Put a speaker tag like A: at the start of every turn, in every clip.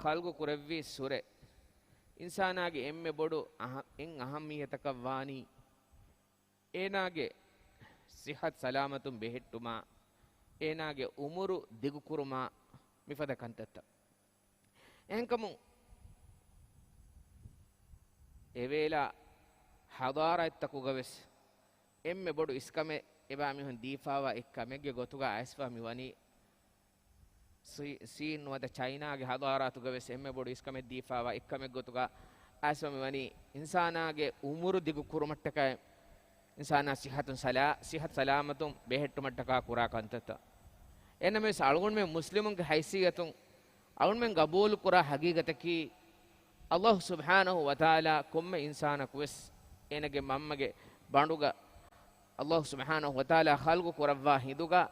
A: khalgu kurevvi sure insanaage emme bodu en ahamiyataka wani enage sihat salamatum behettuma enage umuru digu kuruma mifada kantatta enkamu evela hadara ittakugaves emme bodu iskame eba mihun difawa ekkamege gotuga asfa miwani siin wada china ge hadara tugaves emme bodu iskame difawa ekkame gotuga asfa miwani insana ge umuru digu kurumattaka insana sihat salamatum behettumattaka kura kantata ename salgun me muslimun ge haysiyatun algun men qabul kura haqiqataki Allah subhanahu wa ta'ala komme insana kuwes enage mammage banduga Allah subhanahu wa ta'ala khalqu kurawwa hiduga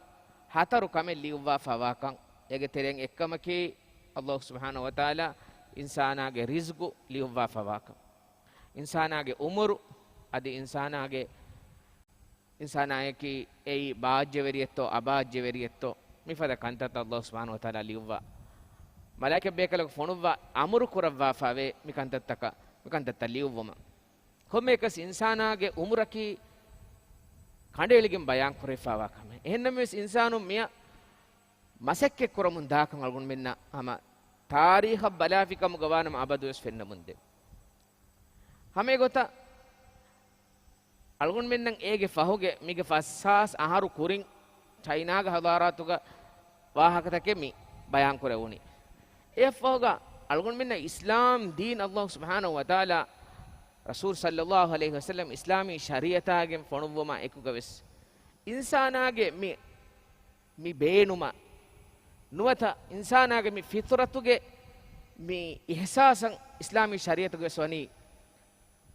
A: hataru kame liwwa fawakan ege tereng ekkamaki Allah subhanahu wa ta'ala insana ge rizqu liwwa fawakan insana ge umru adi insana ki ei baajjeveriyetto abaajjeveriyetto mifada kantata Allah subhanahu wa ta'ala liwwa malaika bekalak fonuwa amuru kurawwa fave mikantata liwwama komme ekas insana ge umraki kandeligem bayan kurefawa kame ennames insanu miya masekke kuramun dakan algun menna ama tarikha balafikam gawanam abadus fenna munde hame gota algun mennan ege fahuge mige fassas aharu kurin china ga hadaratuga wahakatake mi bayan kurewuni e fahuga algun menna islam din Allah subhanahu wa ta'ala rasul sallallahu alaihi wasallam islami shariatagen fonuwama ekugaves insanage mi beenuma nuwata insanage mi fitratuge mi ihsasan islami shariatuge swani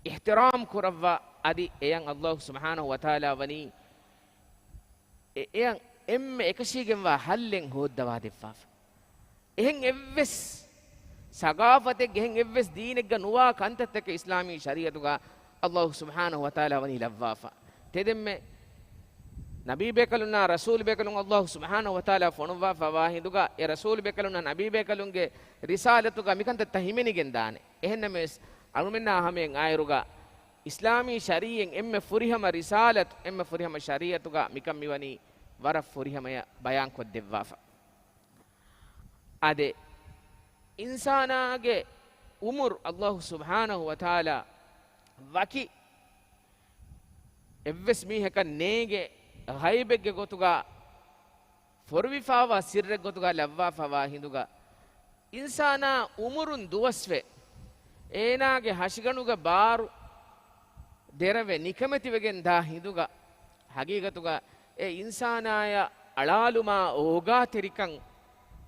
A: ihtiram kurawwa adi eyan Allah subhanahu wa ta'ala wani eyan emme ekashigen wa hallen hoddawa deffa ehen evves sagafate gehen evves deenegga nuwa kantattake islami shariatuga Allah subhanahu wa ta'ala wani lavwafa tedemme nabi bekalunna rasul bekalun Allah subhanahu wa ta'ala fonuwa fawahiduga e rasul bekalunna nabi bekalunge risalatuga mikantatta himenigen dane ehennames anumenna hamen ayruga islami shariyen emme furihama risalat emme furihama shariatuga mikam miwani wara furihama bayan ko devwafa ade insanaage umur Allah subhanahu wa ta'ala waki evves miheka nege ghaibege gotuga forwifawa sirre gotuga lavwa fawa hinduga insana umurun duwasve enage hashganuga baru derave nikameti wegen da hinduga hagigatuga e insanaya alaluma oga terikan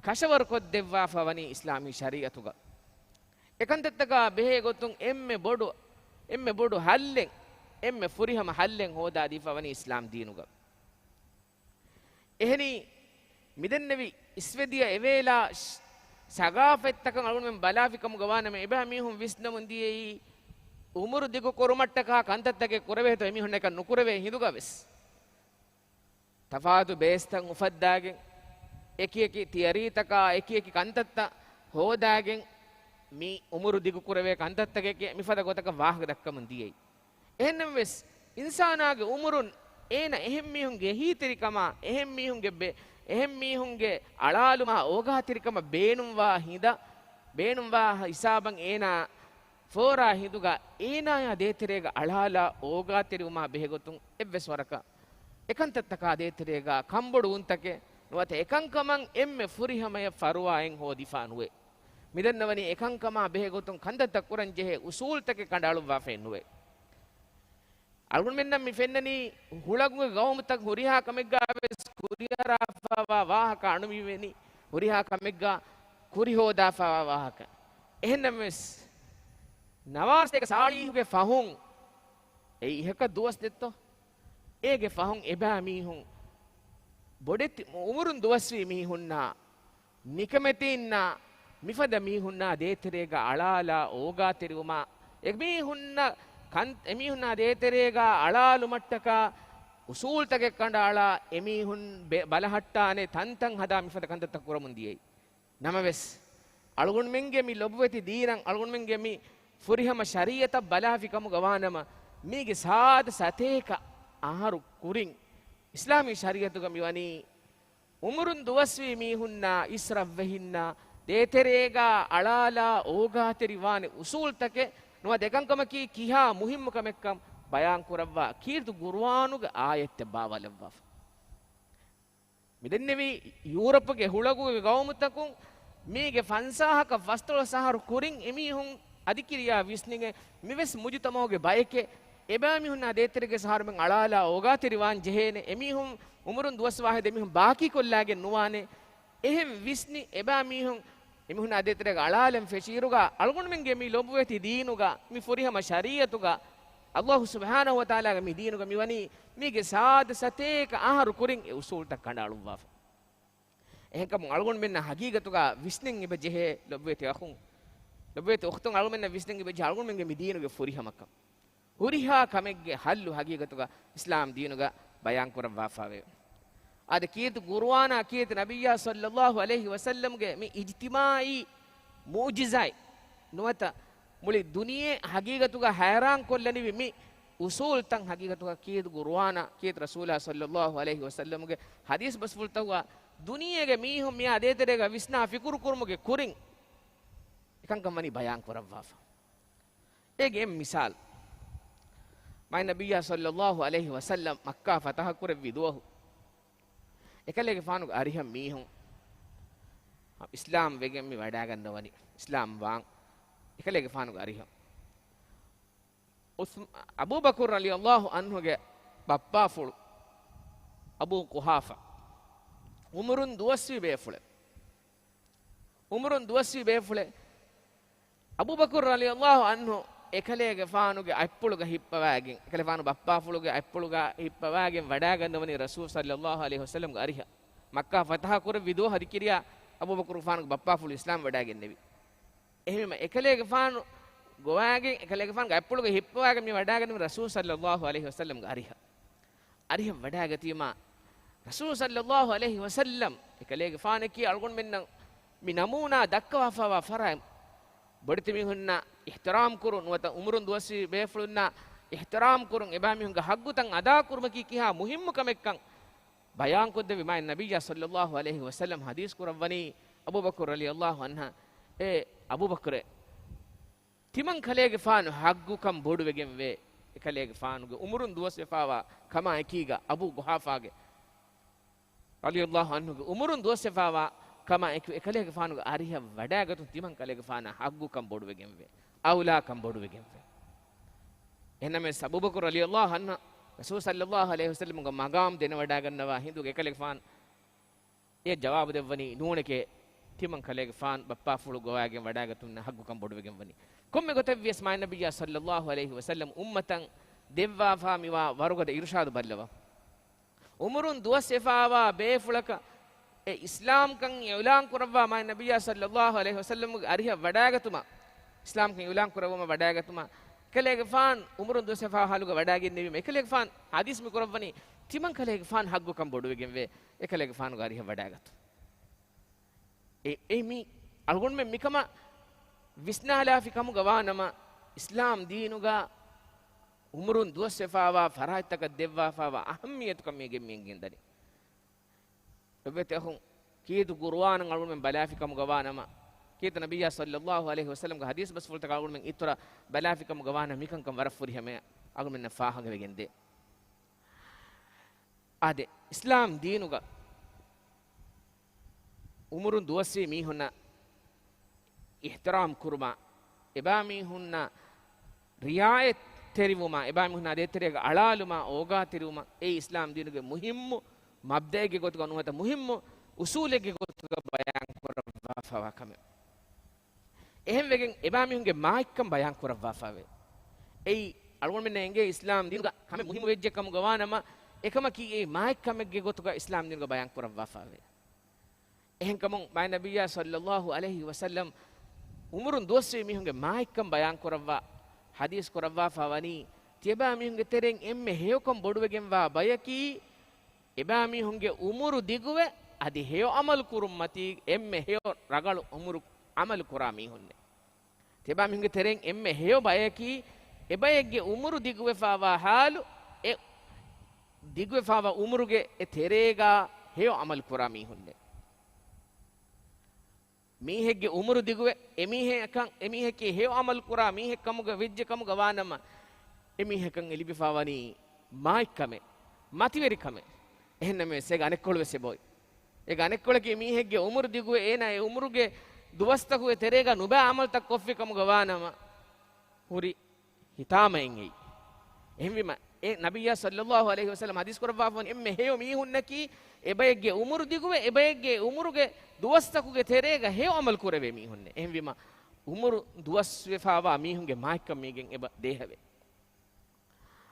A: kashawar ko devwa fawani islami shariatuga ekantattaka behe gotun emme bodu hallen emme furihama hallen hoda difawani islam deenuga ehni midennevi isvediya evela sagafettakan algun men balafikam gawaname eba mihun visnamun diei umuru digu korumattaka kantattake kurave emi honne kan nukurave hinduga ves tafadu bestan ufaddagen eki tiyaritaka eki kantatta hodagen mi umuru digu kurave kantattake mifada gotaka wahga dakkamun diei ehnem ves insanaage umurun ena ehem mihunge hitirikama ehem mihunge alaluma ogatirikama beenumwa hisaban ena fora hiduga ena ya deterega alala ogatiruma behegotun evves waraka ekantattaka deterega kambodu untake nuwata ekankaman emme furihamaya faruwaen hodifanuwe midannawani ekankama behegotun kandatta kuran jehe usultake kandaluwa fennuwe algun mennam mi fennani hulagunge gawmutak huriha kamegga aves kuriyara fawa wahaka anumiweni huriha kamegga kuri hoda fawa wahaka ehennam mes nawaseka saalihuge fahun ei iheka duwas detto ege fahun eba mihun bodet umurun duwaswi mihunna nikametinna mifada mihunna deterega alala oga teruma ek mihunna emihunna deterega alalu mattaka usul tage kandala emihun balahattane tantan hada mifada kantatta kuramun diyei namaves algun menge mi lobweti diiran algun menge mi furihama shariyata balafi kamu gawanama mige saad sateka aharu kurin islami shariyatuga miwani umurun duwaswi mihunna isravvehinna deterega alala ogateriwane usul take nuwa dekankamaki kiha muhimmukamekkam bayan kurawwa kirtu qur'anuga ayette bawalawwa midennevi europe hulaguge gawmutakun mige fansahaka fastol saharu kurin emihun adikiriya visninge mives mujitamoge bayke ebamihun adeterege saharumen alala ogateriwan jehene emihun umurun duwaswahe demihun baki kollage nuwane ehem visni ebamihun emihun adeterege alalem feshiruga algun menge mi lobuweti diinuga mi furihama shariyatuga Allah subhanahu wa ta'ala mi diinuga miwani mige saad sateka aharu kurin e usul tak kandaluwa ehkam algun menna hagigatuga visnin ibe jehe lobuweti akhun lobuweti ukhtun algun menna visnin ibe jehe algun menge mi diinuge furihamaka huriha kamegge hallu hagigatuga islam diinuga bayan kurawwa fawe ade kiyet qur'ana kiyet nabiyya sallallahu alaihi wasallam ge mi ijtimai mu'jizai nuwata muli duniye hagigatuga hayran kollani mi usul tan hagigatuga kiyet qur'ana kiyet rasulullah sallallahu alaihi wasallam ge hadis basful tawwa duniyege mihum mi adeterega visna fikuru kurmuge kurin ekankam mani bayan kurawwa ege misal mai nabiyya sallallahu alaihi wasallam makkah fatah kurvi duwahu ekalege faanu ariham mihun islam wegen mi wada gannawani islam wan ekalege faanu ariham abu bakr radhiyallahu anhu ge bappa fulu abu quhafa umurun duwaswi befule abu bakr radhiyallahu anhu ekalege faanuge appuluga hippawagen ekale faanu bappa fuluge appuluga hippawagen wada gannawani rasul sallallahu alaihi wasallam ge ariha makkah fatah kur vidu hadikiriya abu bakr faanuge bappa fulu islam wada gennevi ehme ekalege faanu gowagen ekalege faanuge appuluge hippawagen mi wada gannawani rasul sallallahu alaihi wasallam ge ariha wada gatima rasul sallallahu alaihi wasallam ekalege faanaki algon menna mi namuna dakkawa fawa faram boditimi hunna ihtiram kurun wata umurun duwasi befulunna ihtiram kurun ebamihunga haggutan ada kurmaki kiha muhimmu kamekkan bayan kodde vi mai nabiyya sallallahu alaihi wasallam hadis kurawani abu bakr radhiyallahu anha e abu bakr timan kalege faanu haggu kam bodu wegen we ekalege faanuge umurun duwasi fawa kama ekiga abu guhafage radhiyallahu anhu umurun duwasi fawa kama ekalege faanu ariha wada gatu timan kalege faana haggu kam bodu wegen we awla kam bodu wegen we ename abu bakr radhiyallahu anhu rasul sallallahu alaihi wasallam ga magam dena wada gannawa hindu ekalege faan e jawab devwani nuuneke timan kalege faan bappa fulu gowagen wada gatun haggu kam bodu wegen wani komme gotevvies ma nabiyya sallallahu alaihi wasallam ummatan devwa faamiwa warugada irshad ballawa umurun duwasefawa befulaka e islam kan ulan kurawwa ma nabiyya sallallahu alaihi wasallam ariha wadagatuma islam kan ulan kurawma wadagatuma kalege fan umurun duwasefa haluga wadagen nevi ekalege fan hadis mi kurawwani timan kalege fan haggu kam boduwegen we ekalege fan ga ariha wadagatu e mi algon me mikama visnala fi kamu gawanama islam deenuga umurun duwasefawa farahitaka devwa fawa ahammiyatu kam mege mingendani Bebetu kitu Qur'an ngalun men balafi kamu gawana kitu Nabiya sallallahu alaihi wasallam ka hadis bas fulta ngalun men itura balafi kamu gawana mikan kam warafuri hame agun men faaha gewende ade islam deenuga umurun duwasi mi hunna ihtiram kurma ebami hunna riayat terivuma ebami hunna de terega alaluma oga terivuma e islam deenuge muhimmu mabdege gotuga nuhata muhimmu usulege gotuga bayan kurawwa fawa kame ehem wegen ebamihunge maakkam bayan kurawwa fawe ei algon menne enge islam dinuga kame muhimmu wejje kam gawanama ekama ki ei maakkamege gotuga islam dinuga bayan kurawwa fawe ehem kamun ma nabiyya sallallahu alaihi wasallam umurun doswe mihunge maakkam bayan kurawwa hadis kurawwa fawani tieba mihunge tereng emme heyokom boduwegen wa bayaki ebami hunge umuru diguwe adi heyo amal kurum mati emme heyo ragalu umuru Amal කුරා මීහුන්නේ තිබා මිහුගේ තෙරෙන් එම්මෙ හේව බයකි එබයෙක්ගේ උමුරු දිගුවෙෆාවා හාලු ඒ දිගුවෙෆාවා උමුරුගේ ඒ තෙරේගා හේව අමල් කුරා මීහුන්නේ මීහෙක්ගේ උමුරු දිගුවේ එමීහෙකන් එමීහෙකේ හේව අමල් කුරා මීහෙක්කමුග විජ්ජකමුග වානම එමීහෙකන් එලිබිෆාවනි මායික්කමෙ මතිවෙරිකමෙ එහෙන්න මේ සේග අනෙක්කොළ වෙසේ බොයි ඒ අනෙක්කොළගේ මීහෙක්ගේ උමුරු දිගුවේ ඒන ඒ උමුරුගේ දුවස්තකුවේ තෙරේගා නුබෑ අමල්තක් කොෆ්ෆිකමුග වානම හුරි හිතාමෙන් එයි එහෙම ඒ නබියා සල්ලල්ලාහු අලයිහි වසල්ලම් හදීස් කරවවන එම්මෙ හේව මීහුන්නකි එබයෙක්ගේ උමුරු දිගුවේ එබයෙක්ගේ උමුරුගේ දුවස්තකුගේ තෙරේගා හේව අමල් කුරවේ මීහුන්නේ එහෙම විම උමුරු දුවස් වෙෆාවා මීහුන්ගේ මායික්කම් මීගෙන් එබ දේහවේ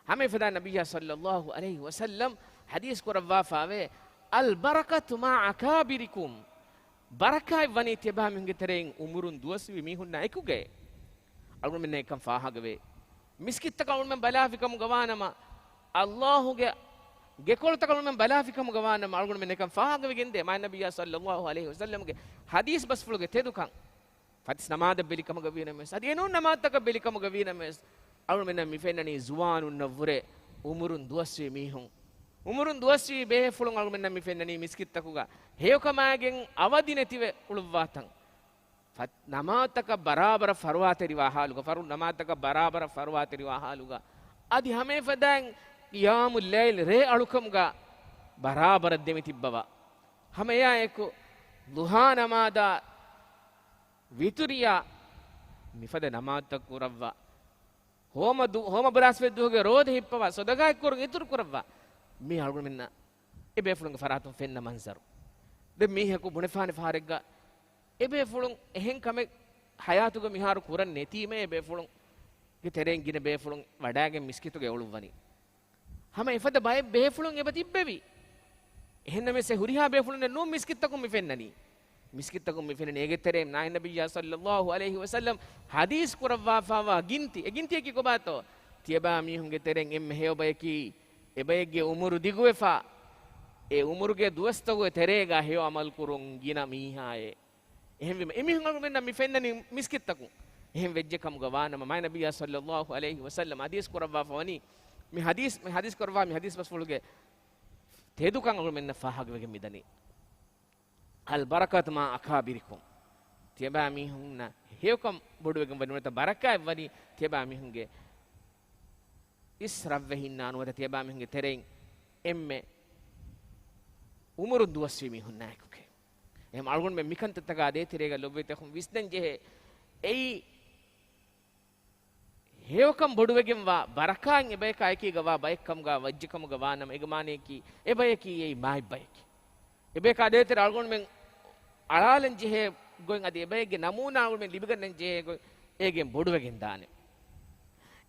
A: हमें फदा नबिया सल्लल्लाहु अलैहि वसल्लम हदीस को रवा फावे अल बरकतु मा अकाबिरिकुम बरकाय वनी तेबा मिंगे तेरें उमुरुन दुवसवी मिहुन नायकुगे अगुन में नेकम फाहागवे मिस्कित तकउन में बलाफिकम गवानमा अल्लाहुगे गेकोल तकउन में बलाफिकम गवानमा अगुन में नेकम फाहागवे गिंदे मा नबिया सल्लल्लाहु अलैहि वसल्लम के हदीस बस फुलगे तेदुकं फतिस नमाद बिलिकम गवीना में सदिनो नमाद तक बिलिकम गवीना में अरुण में मिफेननी जुवान नव्वरे उमुरुन दुवस्वी मीहुं उमुरुन दुवस्वी बेफुलुं अरुण में मिफेननी मिस्कित तकुगा हेयकमाගෙන් අවදි නැතිව උළුවාතන් फत नमातक बराबर फरवातेरी वाहालुगा फरु नमातक बराबर फरवातेरी वाहालुगा अदि हमें फदां क़ियामुल लैल रे अळुकमुगा बराबर देमि तिब्बवा हमें या एको दुहा नमादा वितुरिया मिफद नमातक कुरव्वा होम बरासवे दुगे रोध हिप्पवा सदगा कुर इतुर कुरव्वा मी अळुगु मिन्न एबे फुलुंग फरातुं फेन्न मंजरु दे मी हेकु बुनेफाने फारेग्गा एबे फुलुंग එහෙන් කමෙ හයාතුග මිහාරු කුරන් නැතිීමේ එබේ ෆුලුන් ගේ තෙරෙන් ගින බේ ෆුලුන් වඩාගෙන් මිස්කිතුගේ ඔළුවනි හැම එපද බය බේ ෆුලුන් එබ තිබ්බෙවි එහෙන්න මෙසේ හුරිහා බේ ෆුලුන් නෝ මිස්කිතකුම් මිෆෙන්නනි මිස්කිතකුම් මිෆෙන්න නේගෙ තෙරෙන් නායි නබියා සල්ලල්ලාහු අලයිහි වසල්ලම් හදීස් කුරවා ෆාවා ගින්ති එගින්ති කි කොබාතෝ තියබා මිහුන්ගේ තෙරෙන් එම්ම හේවබයකි එබයගේ උමුරු දිගුවෙෆා ඒ උමුරුගේ දුවස්තගුවේ තෙරේගා හේව අමල් කුරුන් ගින මීහායේ එහෙම එමිහුන් අග මෙන්න මිෆෙන්නනි මිස්කිතකු එහෙම වෙජ්ජකම් ගවානම මයි නබියා සල්ලල්ලාහු අලයිහි වසල්ලම් හදීස් කුරවා ෆවනි මේ හදීස් කරවා මේ හදීස් බස්ෆුලුගේ තේදුකන් අග මෙන්න ෆාහග මිදනි අල් බරකත් මා අකාබිරිකුම් තියබා මිහුන්න හේවකම් බොඩුවකම් වනුනත බරකයි වනි තියබා මිහුන්ගේ ඉස්රව් වෙහින්නානුවත තියබා මිහුන්ගේ තෙරෙන් එම්මෙ උමරු දුවස්වි මිහුන් නායකුගේ එහෙම අල්ගොන් මේ මිකන්ත තක ආදේ තිරේග ලොබ්වෙත හුම් විස්දන් ජෙහෙ එයි හේවකම් බොඩුවගෙන් වා බරකාන් එබේක අයකී ගවා බයකම් ගා වජ්ජකම් ගවා නම එගමානේ කි එබයකී එයි මායි බයකී එබේක ආදේ තිර අල්ගොන් මෙන් අලාලන් ජෙහෙ ගොන් ආදී එබේගේ නමූනා උල් මෙන් ලිබගන්න ජෙහෙ ගො ඒගෙන් බොඩුවගෙන් දානේ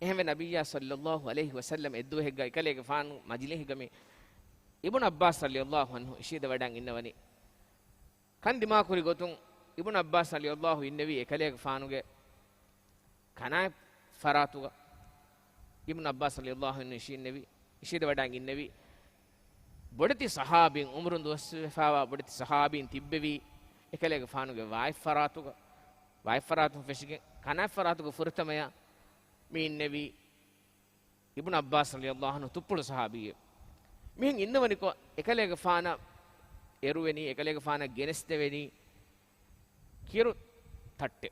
A: එහෙම නබියා සල්ලල්ලාහු අලයිහි වසල්ලම් එද්දුව හෙග්ගා එකලේගේ ෆාන් මජ්ලිස් ගමේ Ibn Abbas රලියල්ලාහු අන්හු ඉෂීද වඩන් ඉන්නවනි kan dimakuri gotun ibn abbas radiyallahu innawi ekaleeg faanuge kana faratuga ibn abbas radiyallahu anhu ishinnawi ishida wadan innawi bodati sahabin umrun dosfawa bodati sahabin tibbevi ekaleeg faanuge vai faratu feshige kana faratuga furtamaya mi innawi ibn abbas radiyallahu anhu tuppulu sahabiye mihin innawani ko ekaleeg faana එරුවෙනි එකලේක ෆාන ගෙනස්තෙවෙනි කිරු තට්ටෙ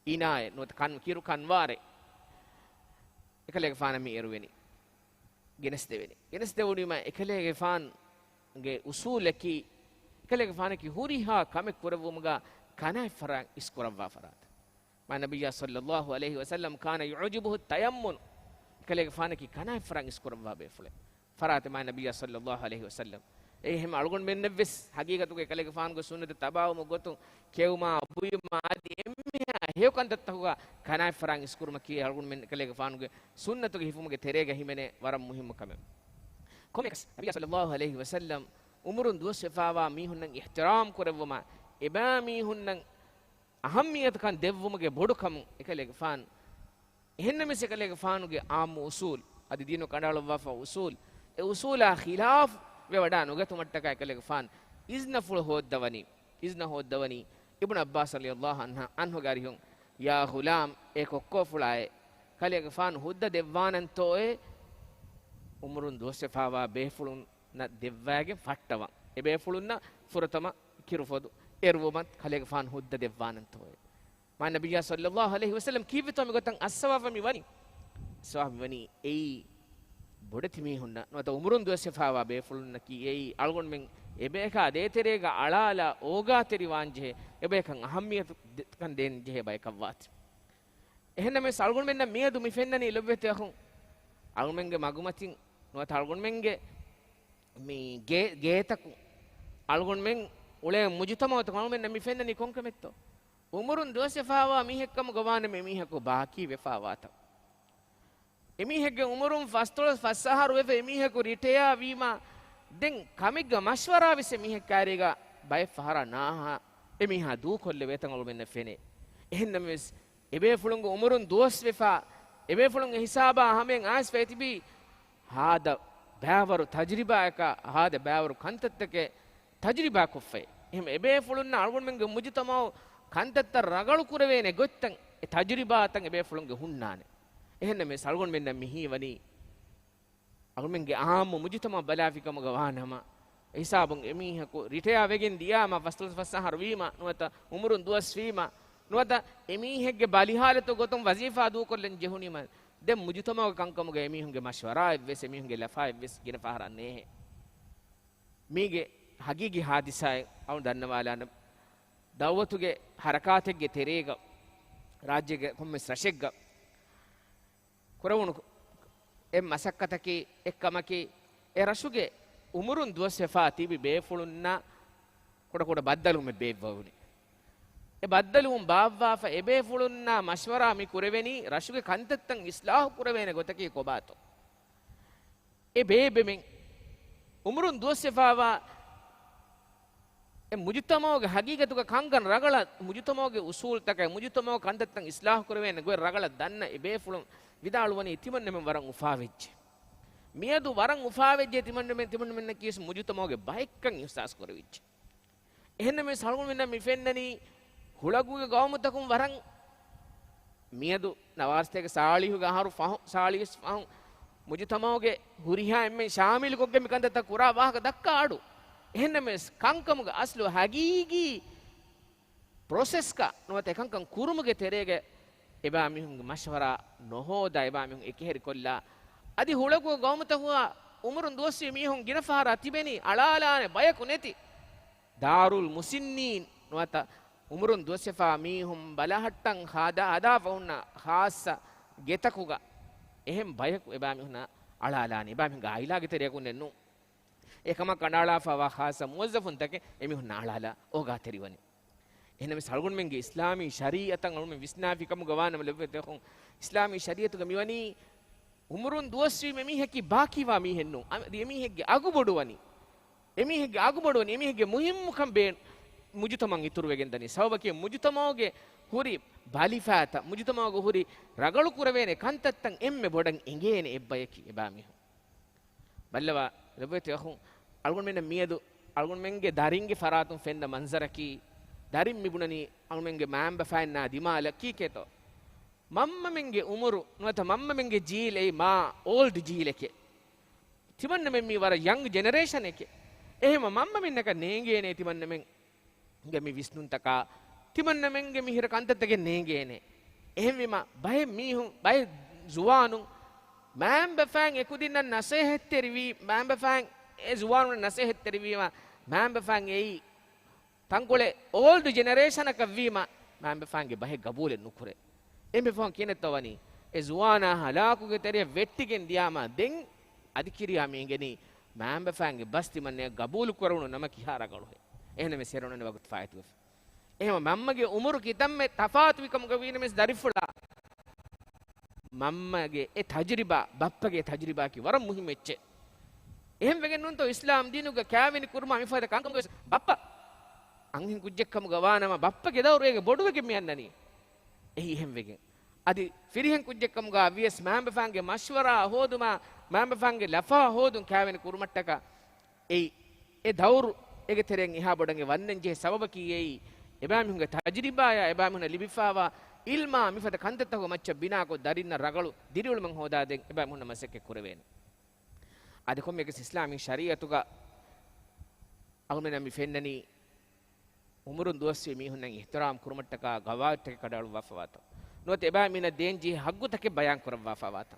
A: ඉනාය නොත කන් කිරු කන්වාරේ එකලේක ෆාන මි එරුවෙනි ගෙනස්තෙවෙනි එකලේක ෆාන් ගේ උසූලකි එකලේක ෆාන කි හුරිහා කමෙ කරවුමගා කනයි ෆරන් ඉස්කරවා ෆරාත මා නබියා සල්ලල්ලාහු අලයිහි වසල්ලම් කාන යුජිබුහු තයම්මුන් එකලේක ෆාන කි කනයි ෆරන් ඉස්කරවා බේෆුලේ ෆරාත මා නබියා සල්ලල්ලාහු අලයිහි වසල්ලම් එහෙම අලුගොන් මෙන්න වෙස් හගීගතුක එකලක ෆාන් ගො සුන්නත තබාවම ගොතුන් කෙවුමා අබුයමා ආදී එම්මේ හේවකන්තත් තහුවා කනයි ෆරන් ඉස්කුරුම කී අලුගොන් මෙන්න එකලක ෆාන්ගේ සුන්නතුක හිෆුමගේ තෙරේග හිමනේ වරම් මුහිම්ම කම කොමෙක්ස් නබිය සල්ලල්ලාහු අලයිහි වසල්ලම් උමරුන් දුවස්ෆාවා මීහුන්නන් ඉහ්තිරාම් කරවම එබා මීහුන්නන් අහම්මියත කන් දෙව්වමගේ බොඩුකම එකලක ෆාන් එහෙන්න මෙස එකලක ෆානුගේ ආම් උසූල් අදි දිනු කඩාලවවා උසූල් ඒ උසූලා ඛිලාෆ් वे वडा नुगतु मट्टका एकलेग फान इज़्न फुल होद्दवनी ඉබ්නු අබ්බාස් රලියල්ලාහු අන්හු ගාරිහුන් යා ගුලාම් ඒ කොක්කෝ ෆුලායේ කලියක ෆාන් හුද්ද දෙවානන් තෝයේ උමරුන් දෝසෙෆාවා බේෆුලුන් න දෙව්වාගේ ෆට්ටවන් ඒ බේෆුලුන්න ෆුරතම කිරුෆොදු එරුවමත් කලියක ෆාන් හුද්ද දෙවානන් තෝයේ මා නබිය සල්ලල්ලාහු අලයිහි වසල්ලම් කීවිතම ගතන් අස්සවාෆමි වනි ස්වාමි වනි ඒ බොඩතිමි ಹುನ್ನ ನತ ಉಮರುನ್ ದೋಸೆಫಾವಾ ಬೇಫುಲ್ನ ಕಿ ಏಯಿ ಅಳ್ಗೊಂಡ್ ಮೆಂ ಎಬೇಕ ದೇತೆರೇಗ ಅಳಾಲ ಓಗಾ ತೆರಿ ವಾಂಜೆ ಎಬೇಕಂ ಅಹಮ್ಮಿಯತು ಕನ್ ದೇನ್ ಜೆ ಬೈ ಕವ್ವಾತ್ එහෙන්න මේ සල්ගොන් මෙන්න මියදු මිෆෙන්නනි ලොබ්වෙත යහුන් අල්ගොන්ගේ මගුමතින් නොත අල්ගොන්ගේ මේ ගේතකු අල්ගොන්ෙන් උලේ මුජිතමවත කල්මෙන්න මිෆෙන්නනි කොන්කමෙත්තෝ උමරුන් දෝසෙෆාවා මිහෙක්කම ගවාන මේ මිහෙකු බාකි වෙෆාවාත එමිහෙක්ගේ උමරුන් ෆස්තොල ෆස්සහරු වෙෆ එමිහෙකු රිටයා වීමා දෙන් කමිග්ග මස්වරා විස මිහෙක් කාරිග බය ෆහරා නාහා එමිහා දූ කොල්ල වේතන් අල්ගොන් ෆෙනේ එහෙන්න මෙස් එබේ ෆුලුංග උමරුන් දුවස් වෙෆා එබේ ෆුලුංග හිසාබා හමෙන් ආස් වේතිබි හාද බෑවරු තජරිබායක හාද බෑවරු කන්තත්තකේ තජරිබා කුෆේ එහෙම එබේ ෆුලුන්න අල්ගොන් මෙන්ගේ මුජිතමව කන්තත්ත රගලු කුරවේනේ ගොත්තන් ඒ තජරිබාතන් එබේ ෆුලුංග හුන්නානේ එහෙන්න මේ සල්ගොන් මෙන්න මිහි වනි අල්ගොන් මෙන්ගේ ආම මුජිතම බලාෆිකම ගවානම හිසාබුන් එමිහකු රිටයා වෙගෙන් දියාම වස්තුල් ෆස්සහර වීම නුවත උමරුන් දුවස් වීම නුවත එමිහෙක්ගේ බලිහාලතු ගොතුම් වසීෆා දූ කොල්ලෙන් ජෙහුනිම දෙම් මුජිතමව කංකමුගේ එමිහුන්ගේ මෂවරා එවස් එමිහුන්ගේ ලෆා එවස් ගින ෆහරන්නේ මීගේ හගීගි හාදිසයි අවුන් දන්නවාලාන දවතුගේ හරකාතෙක්ගේ තෙරේග රාජ්‍යගේ කොම්මස් රෂෙක්ග කරවුණු එම් මසක්කතකි එක්කමකි ඒ රෂුගේ උමරුන් දුවසෙෆා තිබි බේෆුලුන්න කොට කොට බද්දලුම බේවවුනි e baddalum baawwafa ebe fulunna mashwara mi kureveni rashuge kantattan islah kurevene gotaki kobato e bebe men umrun dusefawa e mujtamoge hagigatuga kangan ragala mujtamoge usul taka mujtamo kantattan islah kurevene go ragala danna ebe fulun vidaluwani timanne men waran ufavejje miyadu waran ufavejje timanne men kiyes mujtamoge baikkan ihsas kurevicche ehenne me salgun menna mi fennani ಹುಳಗುಗೆ ಗೌಮತಕುಂ ವರಂ ಮಿಯದು ನವಾರ್ಸ್ತೇಗ ಸಾಳಿಹು ಗಹಾರು ಫಹು ಸಾಳಿಸ್ ಫಹು ಮುಜಿತಮೋಗೆ ಹುರಿಹಾ ಎಮ್ಮೆ ಶಾಮಿಲ್ ಕೊಗ್ಗೆ ಮಿಕಂದತ ಕುರಾ ವಾಹಕ ದಕ್ಕ ಆಡು එහෙන්නම කංකමුග අස්ලු හගීගි process ක නොත එකංකම් කුරුමුගේ තෙරේගේ එබා මිහුන්ගේ මෂවරා නොහෝදා එබා මිහුන් එකහෙරි කොල්ලා අදි හුලකුව ගෞමත හුවා උමරුන් දෝස්සිය මිහුන් ගිනෆාරා තිබෙනි අලාලානේ බයකු නැති දාරුල් මුසින්නීන් නොත උමරුන් දොසෙෆා මීහුම් බලහට්ටන් හාදා අදා වුණා ખાસ ගෙතකුග එහෙම් බයකු එබා මිහුන අලාලානේ එබා මිහුන් ගායිලාගේ තෙරේකුන් නෙන්නු ඒකම කණාලාෆවා ખાસ මුවස්සෆුන් තකේ එමිහුන් නාලාලා ඕගා තෙරිවනි එහෙනම් සල්ගුන් මෙන්ගේ ඉස්ලාමී ශරීයතන් අලුම විස්නාෆිකම ගවානම ලෙවෙතකුන් ඉස්ලාමී ශරීයතුග මිවනි උමරුන් දුවස්වි මෙමිහෙකි බාකිවා මිහෙන්නු එමිහෙගේ අගුබොඩුවනි එමිහෙගේ මුහිම්මුකම් බේ මුජතමන් ඉතුරු වෙගෙන්දනි සවබකිය මුජතමෝගේ හුරි බලිෆාත මුජතමෝගේ හුරි රගලු කුරවේනේ කන්තත්තන් එම්මෙ බොඩන් එංගේනේ එබ්බයකි එබාමි බල්ලවා ලෙවෙතේ අහුන් අල්ගොන් මෙන්න මියදු අල්ගොන් මෙන්ගේ දරින්ගේ ෆරාතුන් ෆෙන්න මන්සරකි දරින් මිබුණනි අල්ගොන් මෙන්ගේ මෑම්බ ෆයින්නා දිමාල කීකේතෝ මම්ම මෙන්ගේ උමරු නත මම්ම මෙන්ගේ ජීලේ මා ඕල්ඩ් ජීලකේ තිමන්න මෙන් මි වර යංග් ජෙනරේෂන් එකේ එහෙම මම්ම මෙන්නක නේගේනේ තිමන්න මෙන් ගමි විස්නුන් තකා තිමන්න මෙන්ගේ මිහිර කන්තතගේ නේගේනේ එහෙම විම බය මිහුන් බය ජුවානු මෑම්බ ෆෑන් එකුදින්න නසෙහෙත්තරිවි මෑම්බ ෆෑන් ඒ ජුවානු නසෙහෙත්තරිවීම මෑම්බ ෆෑන් එයි තංකොලේ ඕල්ඩ් ජෙනරේෂන් එක වීම මෑම්බ ෆෑන්ගේ බය ගබූලෙ නුකුරේ එම්බ ෆෝන් කියනතවනි ඒ ජුවානා හලාකුගේ තරිය වෙට්ටිගෙන් දියාම දෙන් අධිකිරියා මේගෙනි මෑම්බ ෆෑන්ගේ බස්තිමන්නේ ගබූලු කරවුණු නම කිහාරගලුවේ එහෙනම් සෙරොනනේ වගත් ෆයිට් වෙ එහෙම මම්මගේ උමරු කිතම්මේ තෆාත් විකම ගවිනමස් දරිෆුලා මම්මගේ ඒ තජරිබා බප්පගේ තජරිබා කි වර මුහිමෙච්ච එහෙම වෙගෙන් නුන්තෝ ඉස්ලාම් දිනුගේ කෑවෙනි කුරුම අමිෆාද කංකම ගොස් බප්පා අංහින් කුජ්ජෙක්කම ගවානම බප්පගේ දවරුවේගේ බොඩුවගේ මියන්නනි එහි එහෙම වෙගෙන් අදි ෆිරිහෙන් කුජ්ජෙක්කම ගා විස් මෑම්බ ෆාන්ගේ මෂ්වරා හෝදුමා මෑම්බ ෆාන්ගේ ලෆා හෝදුන් කෑවෙනි කුරුමට්ටක ඒ දවරු එගේ තෙරෙන් එහා බොඩන්ගේ වන්නෙන් ජේ සබබ කීයේයි එබෑ මිහුන්ගේ තජරිබාය එබෑ මිහුන ලිබිෆාවා ඉල්මා මිෆද කන්තතව මච්ච බිනාකෝ දරින්න රගලු දිරිවල මං හොදා දෙන් එබෑ මිහුන මසෙක් කුරවේන අද කොම් මේක ඉස්ලාමී ශරීයතුක අගමන මි ෆෙන්නනි උමරුන් දුවස්සේ මිහුන් නම් ඉහ්තරාම් කුරුමට්ටක ගවාට්ටක කඩලු වෆවාත නොත එබෑ මින දෙන්ජි හග්ගුතක බයන් කරවා වෆවාත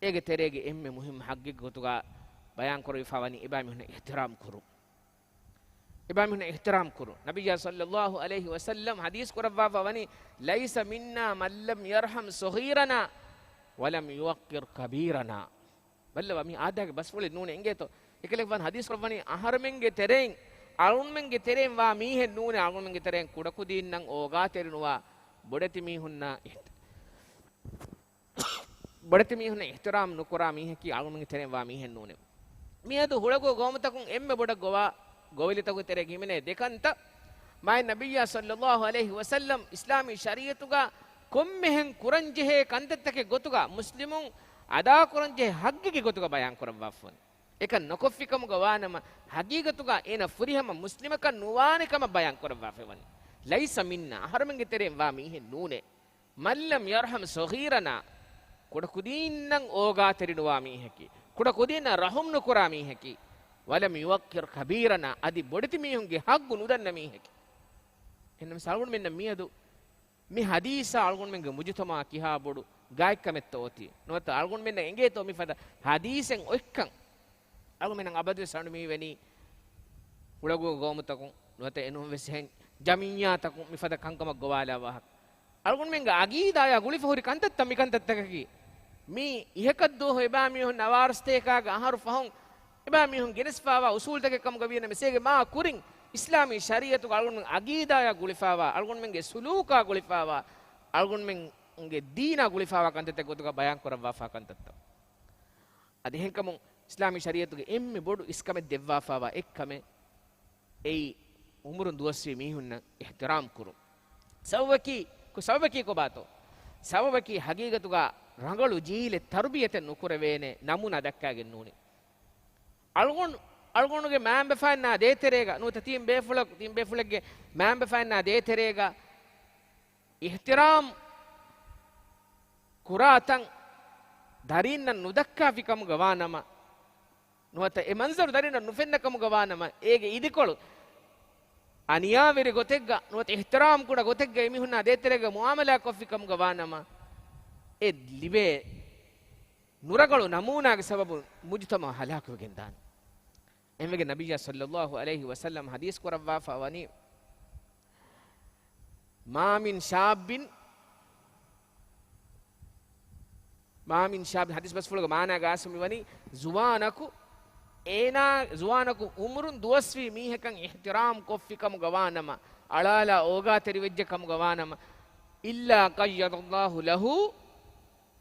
A: ඒගේ තෙරේගේ එම්මෙ මුහිම් හග්ගෙ ගොතුගා බයන් කරවි ෆවනි එබෑ මිහුන ඉහ්තරාම් කුරු එබෑ මිහුන ඉහ්තරාම් කුරු නබිය සල්ලල්ලාහු අලයිහි වසල්ලම් හදීස් කරවා ෆවනි ලයිස මින්නා මල්ලම් යර්හම් සගීරනා වලම් යුවක්කිර් කබීරනා බල්ලව මි ආදාගේ බස් වල නූනේ එංගේතෝ එකලෙක් වන් හදීස් කරවනි අහරමෙන්ගේ තෙරෙන් අරුන්මෙන්ගේ තෙරෙන් වා මීහෙන් නූනේ අරුන්මෙන්ගේ තෙරෙන් කුඩකුදීන් නම් ඕගා තෙරෙනවා බොඩති මීහුන්නා බොඩති මීහුන්නා ඉහ්තරාම් නුකරා මීහකි අරුන්මෙන්ගේ තෙරෙන් වා මීහෙන් නූනේ මියදු හුලගෝ ගෝමතකුන් එම්මෙ බොඩ ගෝවා ගෝවිලිතකු තෙරේ කිමනේ දෙකන්ත මයි නබිය සල්ලල්ලාහු අලයිහි වසල්ලම් ඉස්ලාමී ශරීයතුගා කොම්මෙහෙන් කුරංජෙහෙ කන්තත්තකේ ගොතුගා මුස්ලිමුන් අදා කුරංජෙහෙ හග්ගිගේ ගොතුගා බයන් කරවවෆන් එක නොකොෆිකම ගවානම හගීගතුගා එන ෆුරිහම මුස්ලිමක නුවානිකම බයන් කරවවෆන් ලයිස මින්නා අහරමංගේ තෙරෙන් වා මීහෙන් නූනේ මල්ලම් යර්හම් සගීරනා කුඩ කුදීන්නම් ඕගා තෙරිනුවා මීහකි කුඩ කුදීන රහම් නුකුරා මීහකි වලම් යුවක්කිර් කබීරනා අදි බොඩති මීහුන්ගේ හග්ගු නුදන්න මීහකි එන්නම සල්ගුන් මෙන්න මියදු මේ හදීස අල්ගුන් මෙන්ගේ මුජතමා කිහා බොඩු ගායකමෙත් ඕති නොත අල්ගුන් මෙන්න එංගේ තෝ මිෆද හදීසෙන් ඔක්කන් අල්ගුන් මෙන්න අබදු සණු මී වෙනි උලගෝ ගෝමතකුන් නොත එනුම් වෙසෙන් ජමියාතකුන් මිෆද කංකම ගවාලා වහක් අල්ගුන් මෙන්ගේ අගීදාය ගුලිෆහුරි කන්තත් මි කන්තත්තකකි මේ ඉහකත් දෝ හොබා මිහුන් නවාර්ස්තේකාගේ අහරු ෆහුන් එබා මිහුන් ගෙනස්පාවා උසූල් දෙකකම් ගවියන මෙසේගේ මා කුරින් ඉස්ලාමී ශරීයතු අල්ගුන් මෙන් අගීදාය ගුලිෆාවා අල්ගුන් මෙන්ගේ සුලූකා ගුලිෆාවා අල්ගුන් මෙන්ගේ දීනා ගුලිෆාවා කන්තත ගොතුක බයන් කරවා ෆා කන්තත අද එහෙන්කම ඉස්ලාමී ශරීයතුගේ එම්මෙ බොඩු ඉස්කම දෙවවාෆාවා එක්කම ඒ උමරුන් දුවස්සේ මිහුන්න ඉහ්තරාම් කුරු සවවකි කොබාතෝ සවවකි හගීගතුගා රංගලු ජීලෙ තර්බියත නුකුර වේනේ නමුනා දක්කාගෙන නූනේ අල්ගොනුගේ මෑම් බෙෆාන්නා දේතරේගා නූත තීම් බේෆුලක්ගේ මෑම් බෙෆාන්නා දේතරේගා ඉහ්තිරාම් කුරාතන් දරින්න නුදක්කා ෆිකම ගවානම නුවත ඒ මන්සරු දරින්න නුෆෙන්නකම ගවානම ඒගේ ඉදිකොළු අනියාවිරි ගොතෙක්ගා නුවත ඉහ්තිරාම් කුඩ ගොතෙක්ගේ මිහුන්නා දේතරේගා මුආමලා කොෆිකම ගවානම ඒ ලිබේ නුරගලු නමූනාගේ සබබු මුජ්තමා හලාකුවෙන් දාන එමෙගේ නබිය සල්ලල්ලාහු අලයිහි වසල්ලම් හදීස් කරවා ෆවනි මාමින් ශාබ්බින් හදීස් බස් ෆුලක මානා ගාසමි වනි ජුවානකු උමරුන් දුවස්වි මීහකන් ඉහ්තිරාම් කොෆිකම ගවානම අලාලා ඕගා තෙරිවෙජ්ජකම ගවානම ඉල්ලා කය්යදල්ලාහු ලහු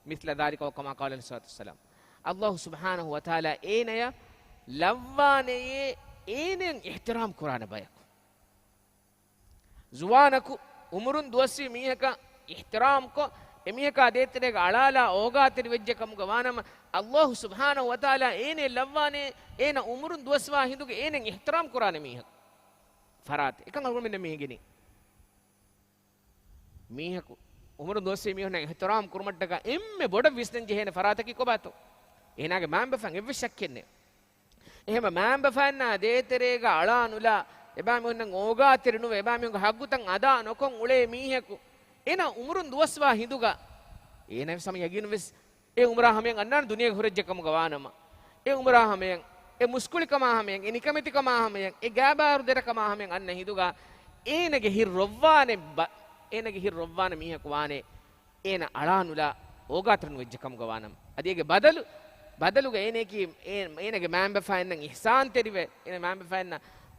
A: مثل ذلك وكما قال عليه الصلاة والسلام الله سبحانه وتعالى إينيا لواني إينين احترام قرآن بايك زوانكو عمرن دوسي ميهكا احترام كو එමියකා දේතරේක අලාලා ඕගාතර වෙජ්ජකම ගවානම අල්ලාහ් සුබ්හානහු වතාලා ඒනේ ලව්වානේ ඒන උමරුන් දුවස්වා හිඳුගේ ඒනෙන් ඉහ්තරාම් කුරානේ මීහක ෆරාත් එකන් අරුම මෙන්න මේගෙනි මීහක උමරුන් දුවස්සේ මීහන ඉහ්තරාම් කුරුමට්ටක එම්මේ බොඩ විස්නෙන් ජෙහෙන ෆරාතකි කොබාතෝ එනාගේ මාම්බෆන් එවිශක් කියන්නේ එහෙම මාම්බෆන්නා දේතරේක අලානුලා එබා මෙන්න ඕගාතර නුව එබා මෙන්න හග්ගුතන් අදා නොකොන් උලේ මීහකු එන උමරුන් දුවස්වා හිඳුගා ඒන සම යගිනු වෙස් ඒ උමරා හැමෙන් අන්නන දුනියේ හොරෙජ්ජකම ගවානම ඒ උමරා හැමෙන් ඒ මුස්කුලිකම හැමෙන් ඒ නිකමෙතිකම හැමෙන් ඒ ගාබාරු දෙරකම හැමෙන් අන්න හිඳුගා ඒනගේ හිර රොව්වානේ මීහක වානේ ඒන අලානුලා ඕගාතරන් වෙජ්ජකම ගවානම අදියගේ බදලුගේ ඒනේකි ඒනගේ මෑම්බෆයින් නම් ඉහ්සාන් තෙරිවේ එන මෑම්බෆයින්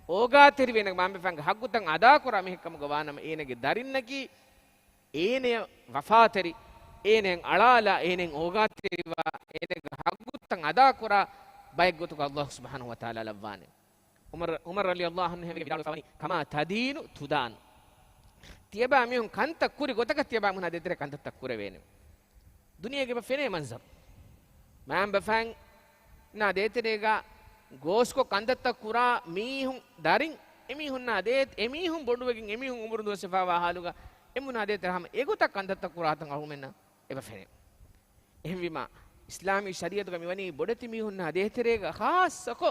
A: ඕගාතෙරිවේ නගේ මෑම්බෆයින් හග්ගුතන් අදා කරා මීහකම ගවානම ඒනගේ දරින්නකි ඒනේ වෆාතරි ඒනෙන් අලාලා ඒනෙන් ඕගාතේවා ඒනෙන් හග්ගුත්තන් අදා කරා බයග්ගතුක අල්ලාහ් සුබ්හානහු වතාලා ලබ්වානේ උමර් රලියල්ලාහු අන්හු හැමගේ විඩාල සවනි කමා තදීනු තුදාන් තියබා මිහුන් කන්ත කුරි ගොතක තියබා මුන දෙතර කන්ත තක්කුර වේනේ දුනියගේ බෆෙනේ මන්සර් මෑම් බෆන් නා දෙතරේගා ගෝස්කෝ කන්ත තක්කුරා මිහුන් දරින් එමිහුන්නා දේත් එමිහුන් බොඩුවකින් එමිහුන් උමුරු දුවසේ පාවා හාලුගා එමුනා දේත රහම ඒගොතක් අන්දත්ත කුරාතන් අහුමෙන්න එබෆෙනේ එහෙම විම ඉස්ලාමී ශරීයතුක මෙවැනි බොඩති මිහුන්නා දේතරේක ખાસકો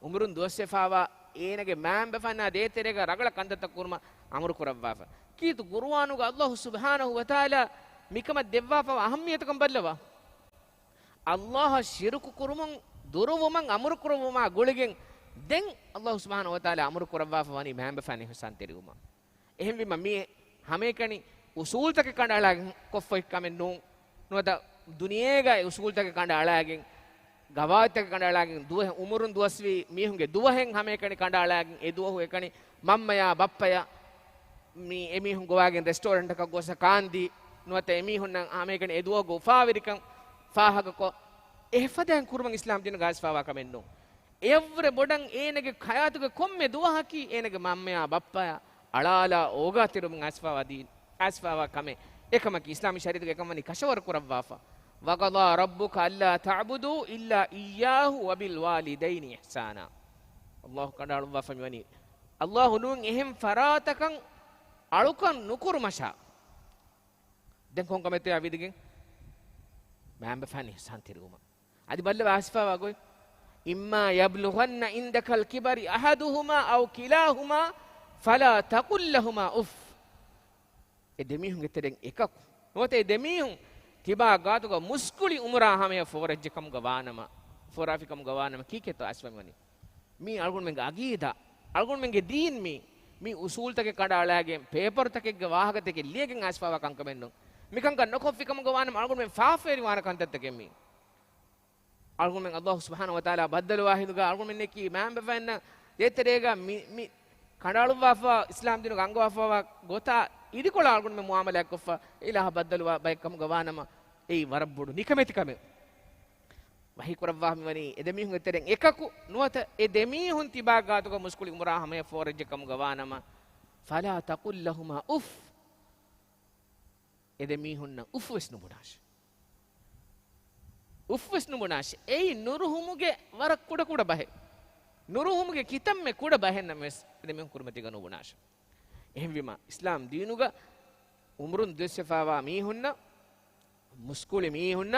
A: උමුරුන් දුවසේ පාවා ඒනගේ මෑම් බෆන්නා දේතරේක රගල කන්දත්ත කුරුම අමුරු කුරවවා කීතු කුර්ආනුග අල්ලාහ් සුබ්හානහු වතාලා මිකම දෙවවා පව අහම්මියතකම් බල්ලවා අල්ලාහ් ශිරුකු කුරුමුන් දුරුවමන් අමුරු කුරුමුමා ගුලිගෙන් දැන් අල්ලාහ් සුබ්හානහු වතාලා අමුරු කුරවවා වනි මෑම් බෆන්නේ හසන් තෙරුමා එහෙම විම මේ හැමේකනි උසූල් තක කණ්ඩාලාගෙන් කොෆොයි කමෙන් නොද දුනියේගා උසූල් තක කණ්ඩාලාගෙන් ගවාත් තක කණ්ඩාලාගෙන් දුව උමුරුන් දුවස්වි මීහුන්ගේ දුවහෙන් හැමේකනි කණ්ඩාලාගෙන් ඒ දුවහු එකනි මම්මයා බප්පයා මේ එමිහුන් ගෝවාගෙන් රෙස්ටෝරන්ට් එකක් ගොස කාන්දි නොත එමිහුන් නම් හැමේකනි ඒ දුව ගෝ ෆාවිරිකම් ෆාහගකෝ එහෙෆදෙන් කුරුමන් ඉස්ලාම් දින ගාස් ෆාවා කමෙන් නෝ එවර බොඩන් ඒනගේ khayatuge komme duwahaki enage mammeya bappaya alala oga tirum asfawa din asfawa kame ekamaki islami shariatuge ekamani kashawar kurawwafa wa qada rabbuka alla ta'budu illa iyyahu wa bil walidaini ihsana allah kadal wa famani allah nun ehem faratakan alukan nukurmasha den kon kamete avidigen mambe fani santiruma adi balle asfawa goy إما يبلغن عندك الكبر أحدهما أو كلاهما فلا تقل لهما أف إدميهم قترين إكاك نوت إدميهم تبا قاتوك مسكولي أمرا هميا فورجكم غوانما فورافيكم غوانما كي كتو أسفمني مي أرغون منك أغيدا أرغون منك دين مي أصول تك كدالاغين بيبر تك غواهك تك ليغين أسفاوا كانكمنو مي كانك نكوفيكم غوانما أرغون من فافيري وانا كانت تك مي أرغون من الله سبحانه وتعالى بدل واحد قال أرغون من نكى ما هم بفعلنا يتريجا مي كنارو وافا إسلام دينو غانغو وافا غوتا إيدي كلا أرغون من معاملة كفا إله بدل وا بايكم غوانا ما أي وربودو نيكمتي كمه وهي كربوا ميوني إدميهم يترين إكاكو نوات إدميهم تباعا توكا مسكولي مراه هم يفورجكم غوانا ما فلا تقول لهما أف إدميهم أف وسنبوناش උෆ්වස්නු මුනාශ ඒ නුරුහුමුගේ වරක් කුඩ කුඩ බහෙ නුරුහුමුගේ කිතම්මේ කුඩ බහෙන්න mess දෙමෙන් කුරුමති ගනු මුනාශ එහෙම විම ඉස්ලාම් දීනුග උම්රුන් දෙස්සෆාවා මීහුන්න මුස්කුලි මීහුන්න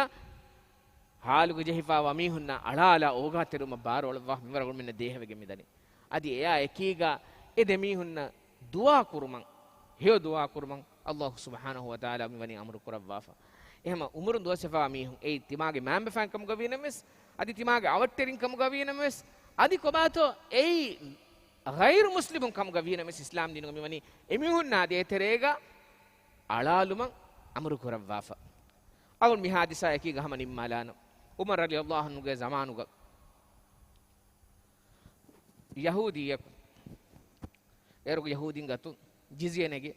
A: හාලුගේ ජෙහිෆාවා මීහුන්න අලාලා ඕගා තෙරුම බාරවලවා මිවරගොල් මෙන්න දේහවගේ මිදනි අදි එයා එකීගා ඒ දෙමීහුන්න දුආ කුරුමන් හේ දුආ කුරුමන් අල්ලාහ් සුබ්හානහු වතාලා මිවනි අමරු කුරවවා එහෙම උමුරුන් දුවසෆා මීහුන් ඒ තිමාගේ මෑම්බ ෆෑන්කම් ගවිනමස් අදි තිමාගේ අවට්ටරින්කම් ගවිනමස් අදි කොබාතෝ ඒ ගෛර් මුස්ලිමුන් කම් ගවිනමස් ඉස්ලාම් දිනුග මෙවනි එමිහුන් නාදේ තෙරේගා අලාලුමන් අමරු කරවවා අවුල් මිහාදිසා එකී ගහම නිම්මාලාන උමර් රලියල්ලාහු අන්හුගේ zamanuග යහූදියෙක් එරුග යහූදින් ගතු ජිසියනගේ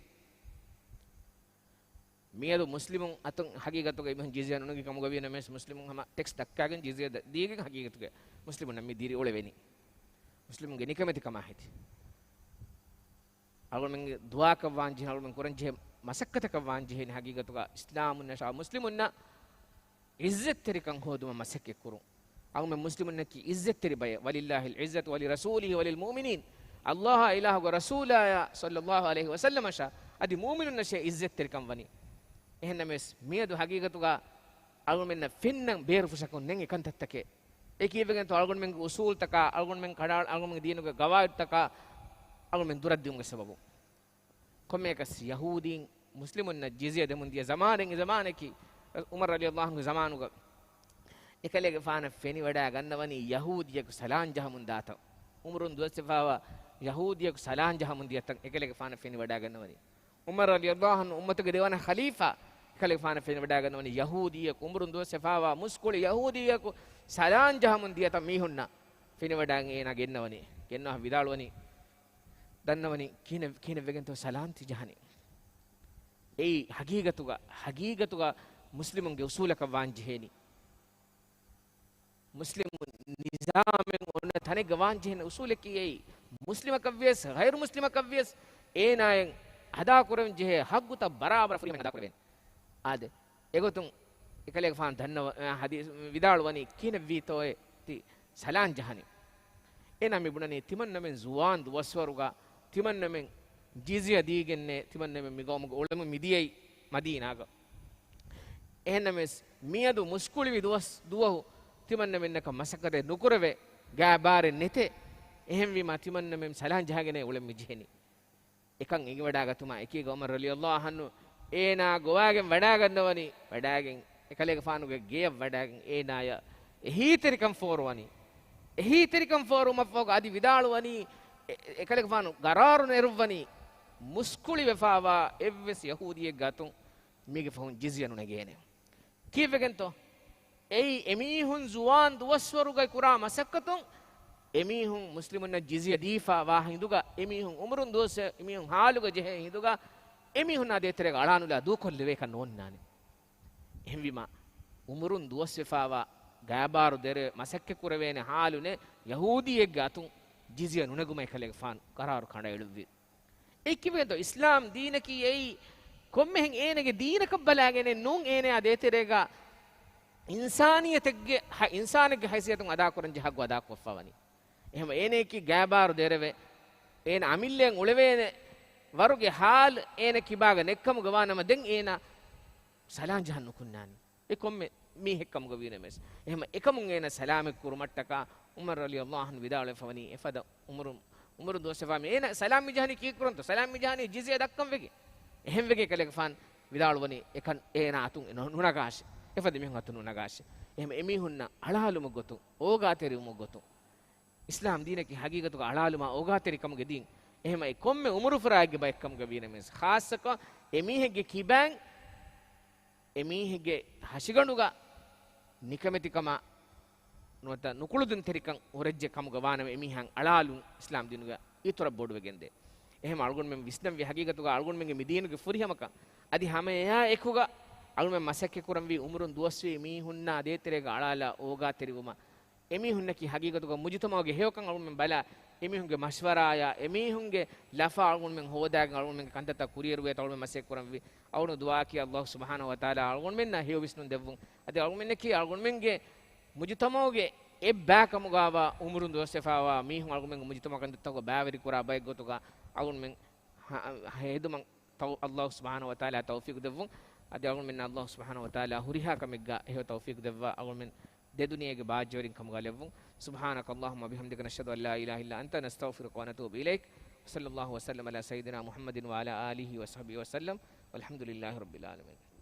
A: මියදු මුස්ලිමුන් අතුන් හගීගතුක ඉමන් ජිසියා නුනගේ කම ගවින මෙස් මුස්ලිමුන් හැම ටෙක්ස් දක්කාගෙන ජිසියා දීගෙන් හගීගතුක මුස්ලිමුන් නම් මේ දීරි ඔලෙ වෙනි මුස්ලිමුන් ගේ නිකමෙති කම හිටි අලුන් මගේ දුආ කවාන් ජි අලුන් මන් කුරන් ජෙ මසක්කත කවාන් ජි හෙනි හගීගතුක ඉස්ලාමුන් නෂා මුස්ලිමුන් නා ඉස්සත් තරිකන් හොදුම මසක්කෙ කුරු අලුන් මන් මුස්ලිමුන් නකි ඉස්සත් තරි බය වලිල්ලාහිල් ඉස්සත් වලි රසූලිහි වලිල් මුමිනීන් අල්ලාහ් ඉලාහු ග රසූලාය සල්ලල්ලාහු අලයිහි වසල්ලම ෂා අදි මුමිනුන් නෂා ඉස්සත් තරිකන් වනි එහෙනමස් මියදු හගීගතුගා අල්ගොන් මෙන්න ෆින්නම් බේරු ෆුසකුන් නෙන් එකන්තත්තකේ ඒකීවගෙන් තෝ අල්ගොන් මෙන් උසූල් තක අල්ගොන් මෙන් කඩාල් අල්ගොන් මෙන් දිනුග ගවායත් තක අල්ගොන් මෙන් දුරද්දියුන්ගේ සබබු කොම්මේකස් යහූදීන් මුස්ලිමුන් න ජිසියා දෙමුන් දිය zamanen zamaneki උමර් රලියල්ලාහු අන්හු zamanuග එකලෙගේ ෆාන ෆෙනි වඩා ගන්නවනි යහූදියෙකු සලාන් ජහමුන් දාත උමරුන් දුවස්සෆාවා යහූදියෙකු සලාන් ජහමුන් දියතන් එකලෙගේ ෆාන ෆෙනි වඩා ගන්නවනි උමර් රලියල්ලාහු අන්හු උම්මතගේ දෙවන ඛලීෆා කලිෆාන ෆෙන වඩා ගන්නවනි යහූදියෙකු උමරුන් දුවස්සෆාවා මුස්කුල යහූදියෙකු සලාන් ජහමුන් දියත මීහුන්න ෆෙන වඩා එනා ගෙන්නවනි ගෙන්නවා විදාලවනි දන්නවනි කින වෙගෙන් තෝ සලාන් ති ජහනි ඒ හගීගතුග මුස්ලිමුන්ගේ උසූලක වාංජෙහෙනි මුස්ලිමුන් නිසාමෙන් ඔන්න තනේ ගවාංජෙහෙන උසූලකී ඒ මුස්ලිම කව්‍යස් ගෛර් මුස්ලිම කව්‍යස් ඒ නායෙන් අදා කරන් ජෙහෙ හග්ගුත බරාබර ෆුලිම අදා කරවෙන් ආද එගොතුන් එකලෙක ෆාන් දන්නව හදීස් විදාලවනි කින වීතෝය ති සලාන් ජහනි එනම ඉබුණනේ තිමන්නමෙන් සුවාන් දුවස්වරුගා තිමන්නමෙන් ජීසිය දීගෙන්නේ තිමන්නමෙන් මිගොම ඔලම මිදියයි මදීනාග එහෙනමස් මියදු මුස්කුලි විදුවස් දුවහු තිමන්නමෙන්නක මසකරේ නුකරවේ ගෑබාරෙ නෙතේ එහෙම වීම තිමන්නමෙන් සලහන් ජහගෙන උලම් මිජෙනි එකන් ඉඟ වඩා ගතුමා එකී ගොමර් රලියල්ලාහු අන්හු ඒනා ගෝවාගෙන් වඩා ගන්නවනි වඩාගෙන් එකලේක ෆානුගේ ගේ වඩාගෙන් ඒනාය එහිතරිකම් ෆෝරවනි එහිතරිකම් ෆෝරුම ෆෝග আদি විදාලුවනි එකලේක ෆානු ගරාරු නෙරුවනි මුස්කුලි වෙෆාවා එව්වස් යහූදියෙක් ගතුන් මිගේ ෆෝන් ජිසියනු නැගේනේ කීවෙගෙන්තෝ එයි එමිහුන් සුවාන් දුවස්වරුගේ කුරා මසක්කතුන් එමිහුන් මුස්ලිමුන්න ජිසිය දීෆා වා හිඳුගා එමිහුන් උමරුන් දෝස එමිහුන් හාලුග ජෙහෙ හිඳුගා එමිහුන් ආදේතරේ අලානුලා දුකොල්ලේ කන්න ඕන්නානේ එහෙම්විම උමරුන් දුවස් වෙෆාවා ගෑබාරු දෙර මසක්කේ කුරවේනේ හාලුනේ යහූදියෙක් ගතුන් ජිසිය නුනගුමයි කලෙක ෆාන් කරාරු කණ්ඩ එළුවි එක්කිවෙන්තෝ ඉස්ලාම් දීනකී එයි කොම්මෙන් ඒනගේ දීනක බලාගෙන නුන් ඒනේ ආදේතරේගා ඉන්සානියතෙක්ගේ ඉන්සානෙක්ගේ හයිසියතුන් අදා කරන් ජහග්ව අදා කොෆවනි එහෙම ඒනේකි ගෑබාරු දෙරවේ ඒන අමිල්ලෙන් උලවේනේ වරුගේ හාල් ඒන කිබාග නෙක්කම ගවානම දෙන් ඒන සලාම් ජහන් නුකුන්නානි ඒ කොම්මෙ මේ හෙක්කම ගවීනමස් එහෙම එකමුන් ඒන සලාමෙක් කුරුමට්ටක උමර් රලියල්ලාහු අන්හු විදාලේ ෆවනි එෆද උමරු දෝසෙෆාමි ඒන සලාම් මිජහනි කී කරන්ත සලාම් මිජහනි ජිසිය දක්කම් වෙගේ එහෙම වෙගේ කලෙක ෆාන් විදාලුවනි එකන් ඒන අතුන් නුනගාෂ එෆද මිහුන් අතුන් නුනගාෂ එහෙම එමිහුන්න අලාලුම ගොතු ඕගාතෙරිම ගොතු ඉස්ලාම් දීනකි හගීගතුක අලාලුම ඕගාතෙරිකම ගෙදීන් එහෙම කොම්මෙ උමරු ෆරාගේ බයික්කම ගවීනමස් ખાસක එමිහෙගේ කිබෑන් එමිහෙගේ හෂිගණුගා නිකමෙතිකම නොත නුකුළුදුන් තෙරිකන් ඔරෙජ්ජ කම ගවානම එමිහන් අලාලුන් ඉස්ලාම් දිනුගා ඊතර බොඩු වෙගෙන්දේ එහෙම අල්ගොන් මෙම් විස්නම් වි හගීගතුක අල්ගොන් මෙගේ මිදීනුගේ ෆුරිහමක අදි හැම එයා එකුගා අල්ගොන් මෙම් මසක්කේ කුරම් වි උමරුන් දුවස්වේ මිහුන්නා දේතරේග අලාලා ඕගා තෙරිවම එමිහුන්නකි හගීගතුක මුජතමගේ හේවකන් අල්ගොන් මෙම් බලා එමිහුන්ගේ මෂ්වරායා එමිහුන්ගේ ලෆා අල්ගොන් මෙම් හෝදාගෙන අල්ගොන් මෙම් කන්තත කුරියරුවේ තවල් මෙම් මසෙක් කුරම් වි අවුණු දුවා කි අල්ලාහ් සුබ්හානහු වතාලා අල්ගොන් මෙන්න හේව විස්නුන් දෙවුන් අදි අල්ගොන් මෙන්නකි අල්ගොන් මෙන්ගේ මුජතමගේ එබ්බෑකම ගාවා උමරුන් දුවස්සෙෆාවා මිහුන් අල්ගොන් මෙන් මුජතමකන් දත්තක බෑවරි කුරා බයික් ගොතුක අල්ගොන් මෙන් හේදුමන් තව අල්ලාහ් සුබ්හානහු වතාලා තෞෆීක් දෙවුන් අදි අල්ගොන් මෙන්න අල්ලාහ් සුබ්හානහු වතාලා හුරිහා කමෙග්ගා එහෙ තෞෆීක් දෙවවා අල්ගොන් මෙන් දෙදුනියගේ බාජ්ජවරින් කම ගලෙවුන් සුබ්හානක අල්ලාහුම්ම බිහම්දික නෂහදු අල්ලා ඉලාහා ඉල්ලා අන්ත නස්තග්ෆිරුක වනතූබු ඉලෛක් සල්ලල්ලාහු වසල්ලම අලා සයිදිනා මුහම්මදින් වඅලා ආලිහි වසහබිහි වසල්ලම් වල්හම්දුලිල්ලාහි රබ්බිල් ආලමීන්